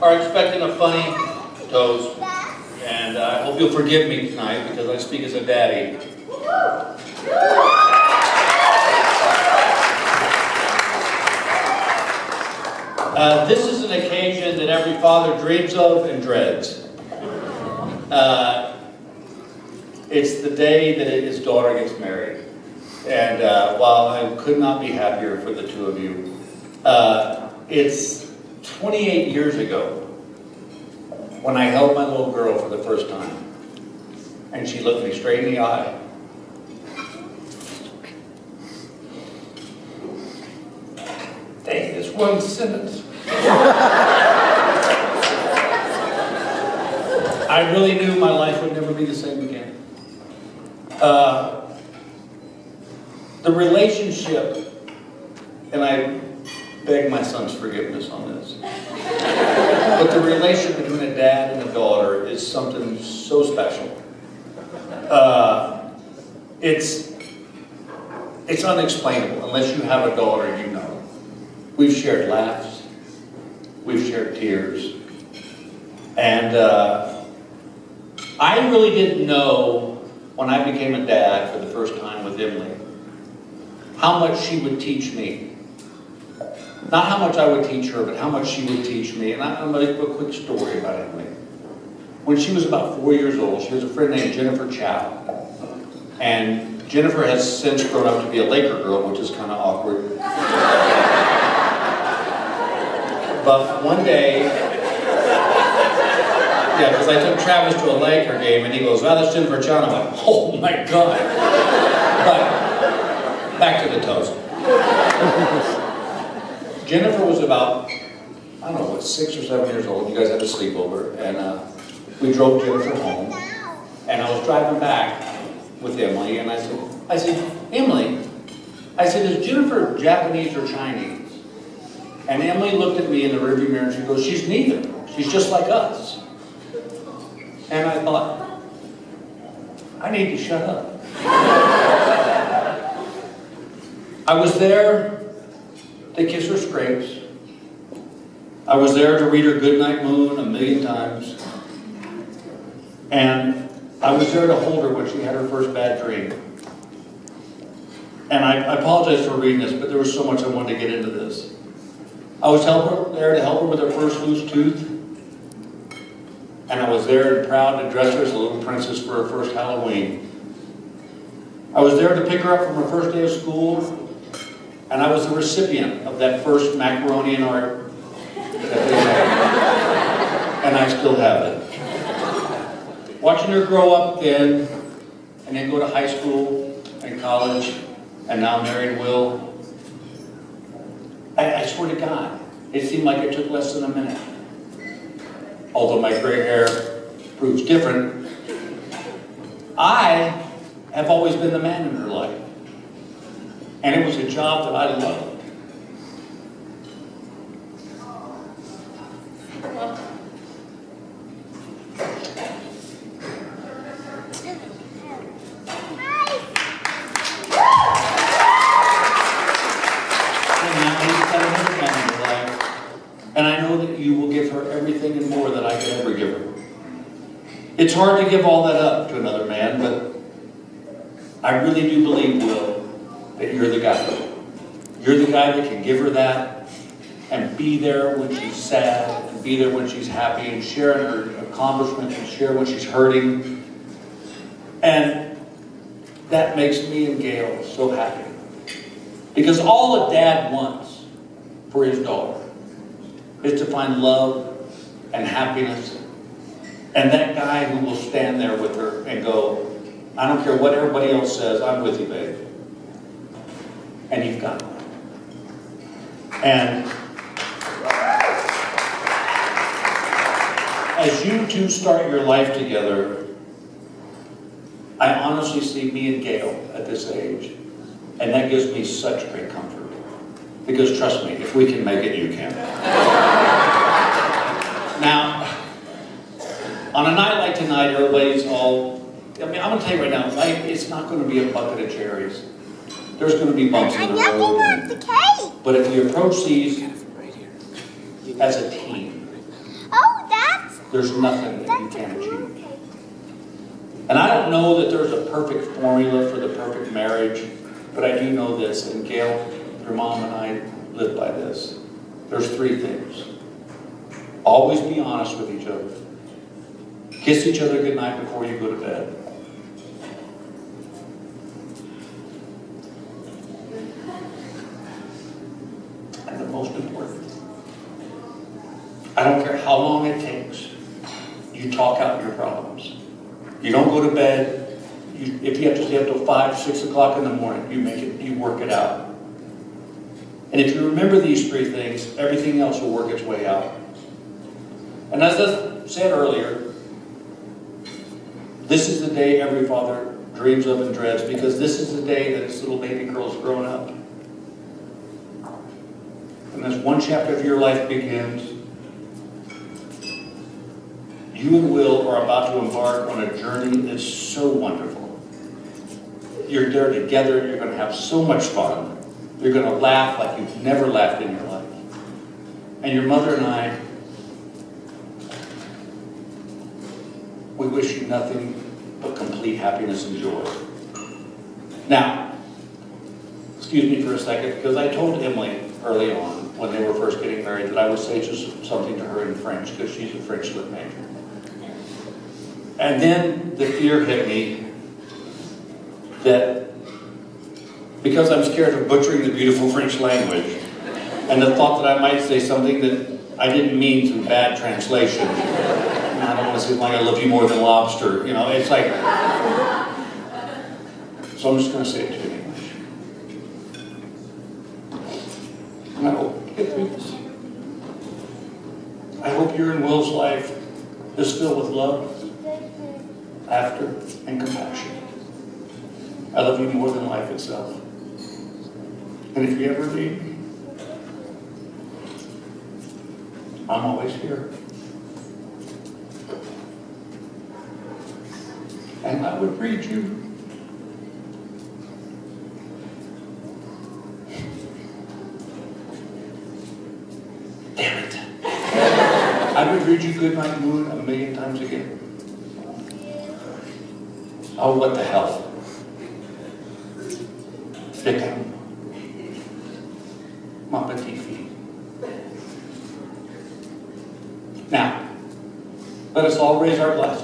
are expecting a funny toast, and I hope you'll forgive me tonight because I speak as a daddy. This is an occasion that every father dreams of and dreads. It's the day that his daughter gets married. And while I could not be happier for the two of you, it's 28 years ago when I held my little girl for the first time. And she looked me straight in the eye. Dang, this one sentence. I really knew my life would never be the same again. The relationship, and I beg my son's forgiveness on this, but the relationship between a dad and a daughter is something so special. It's unexplainable unless you have a daughter, you know. We've shared laughs, we've shared tears, and I really didn't know when I became a dad for the first time with Emily how much she would teach me. Not how much I would teach her, but how much she would teach me. And I'm going to give a quick story about Emily. When she was about 4 years old, she has a friend named Jennifer Chow. And Jennifer has since grown up to be a Laker girl, which is kind of awkward. But one day, yeah, because I took Travis to a Laker game, and he goes, "Oh, that's Jennifer Chow." And I'm like, "Oh my God." But back to the toast. Jennifer was about, I don't know, 6 or 7 years old. You guys had a sleepover, and we drove Jennifer home. And I was driving back with Emily, and I said, "Emily," I said, "is Jennifer Japanese or Chinese?" And Emily looked at me in the rearview mirror, and she goes, "She's neither. She's just like us." And I thought, I need to shut up. I was there to kiss her scrapes. I was there to read her Goodnight Moon 1,000,000 times. And I was there to hold her when she had her first bad dream. And I apologize for reading this, but there was so much I wanted to get into this. I was there to help her with her first loose tooth. And I was there and proud to dress her as a little princess for her first Halloween. I was there to pick her up from her first day of school. And I was the recipient of that first macaroni and art that they had. And I still have it. Watching her grow up then, and then go to high school and college, and now married Will, I swear to God, it seemed like it took less than a minute. Although my gray hair proves different, I have always been the man in her life. And it was a job that I loved. And I know that you will give her everything and more than I could ever give her. It's hard to give all that up to another man, but I really do believe, Will, that you're the guy. You're the guy that can give her that and be there when she's sad and be there when she's happy and share in her accomplishments and share when she's hurting. And that makes me and Gail so happy. Because all a dad wants for his daughter is to find love and happiness. And that guy who will stand there with her and go, "I don't care what everybody else says, I'm with you, babe." And you've got it. And as you two start your life together, I honestly see me and Gail at this age. And that gives me such great comfort. Because trust me, if we can make it, you can. Now, on a night like tonight, everybody's all, I'm going to tell you right now, life, it's not going to be a bucket of cherries. There's going to be bumps in the road. But if you approach these as a team, There's nothing that you can't achieve. And I don't know that there's a perfect formula for the perfect marriage, but I do know this, and Gail, your mom and I live by this. There's 3 things. Always be honest with each other. Kiss each other goodnight before you go to bed. And the most important, I don't care how long it takes, you talk out your problems. You don't go to bed. If you have to stay up till 5, 6 o'clock in the morning, you work it out. And if you remember these 3 things, everything else will work its way out. And as I said earlier, this is the day every father dreams of and dreads, because this is the day that this little baby girl's grown up. And as one chapter of your life begins, you and Will are about to embark on a journey that's so wonderful. You're there together, you're going to have so much fun. You're going to laugh like you've never laughed in your life. And your mother and I, we wish you nothing but complete happiness and joy. Now, excuse me for a second, because I told Emily early on, when they were first getting married, that I would say just something to her in French, because she's a French lit major. And then the fear hit me that because I'm scared of butchering the beautiful French language, and the thought that I might say something that I didn't mean through bad translation. I don't want to say like I love you more than lobster. You know, it's like... So I'm just going to say it to you in English. And I hope you get through this. I hope your and Will's life is filled with love, laughter, and compassion. I love you more than life itself. And if you ever need me, I'm always here. And I would read you damn it. I would read you Goodnight Moon 1,000,000 times again. Oh, what the hell. Become my petite fille. Now, let us all raise our glasses.